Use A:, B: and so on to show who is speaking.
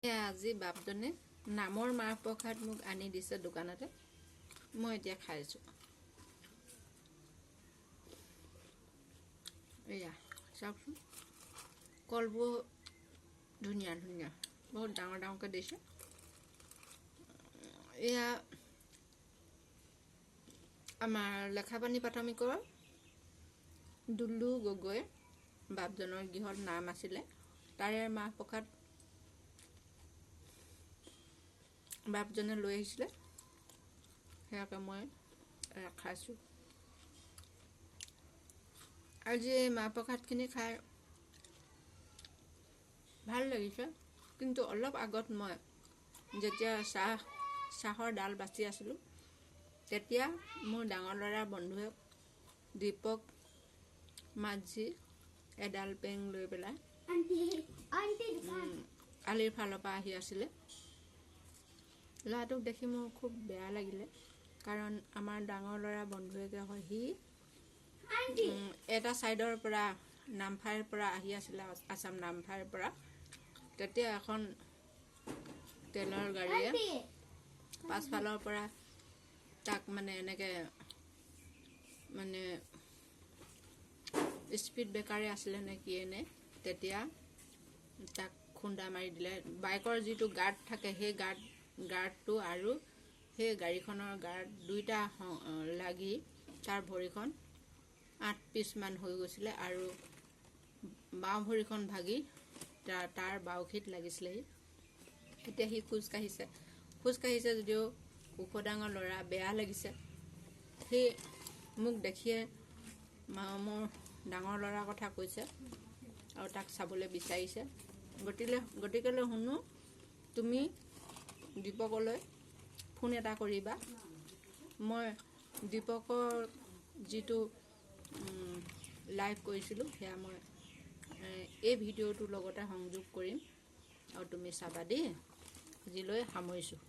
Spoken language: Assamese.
A: আজি বাপজনে নামৰ মাহ প্ৰসাদ মোক আনি দিছে দোকানতে। মই এতিয়া খাইছোঁ। এয়া চাওকচোন, কলবোৰ ধুনীয়া ধুনীয়া, বহুত ডাঙৰ ডাঙৰকৈ দিছে। এয়া আমাৰ লেখাপানী প্ৰাথমিকৰ দুলু গগৈ বাপজনৰ গৃহত নাম আছিলে, তাৰে মাহ প্ৰসাদ বাপজনে লৈ আহিছিলে, সেয়াকে মই খাইছোঁ। আজি এই মাহ প্ৰসাদখিনি খাই ভাল লাগিছে, কিন্তু অলপ আগত মই যেতিয়া চাহৰ ডাল বাচি আছিলোঁ, তেতিয়া মোৰ ডাঙৰ ল'ৰাৰ বন্ধুৱে দীপক মাঝি এডাল পেং লৈ পেলাই আলিৰ ফালৰ পৰা আহি আছিলে। ল'ৰাটোক দেখি মোৰ খুব বেয়া লাগিলে, কাৰণ আমাৰ ডাঙৰ ল'ৰা বন্ধুৱে হয়, সি এটা ছাইডৰ পৰা নামফাইৰ পৰা আহি আছিলে, আছাম নামফাইৰ পৰা। তেতিয়া এখন তেলৰ গাড়ীয়ে পাছফালৰ পৰা তাক মানে এনেকৈ স্পীড ব্ৰেকাৰে আছিলে নে কিয়ে নে, তেতিয়া তাক খুন্দা মাৰি দিলে। বাইকৰ যিটো গাৰ্ড থাকে, সেই গাৰ্ডটো আৰু সেই গাড়ীখনৰ গাৰ্ড দুইটা লাগি তাৰ ভৰিখন 8 পিচমান হৈ গৈছিলে, আৰু বাওঁ ভৰিখন ভাগি তাৰ বাউসীত লাগিছিলেহি। এতিয়া সি খোজকাঢ়িছে যদিও ওখ ডাঙৰ ল'ৰা, বেয়া লাগিছে। সি মোক দেখিয়ে মোৰ ডাঙৰ ল'ৰাৰ কথা কৈছে আৰু তাক চাবলৈ বিচাৰিছে। গতিকেলৈ শুনো, তুমি দীপকলৈ ফোন এটা কৰিবা। মই দীপকৰ যিটো লাইভ কৰিছিলোঁ, সেয়া মই এই ভিডিঅ'টোৰ লগতে সংযোগ কৰিম, আৰু তুমি চাবা দেই। আজিলৈ সামৰিছোঁ।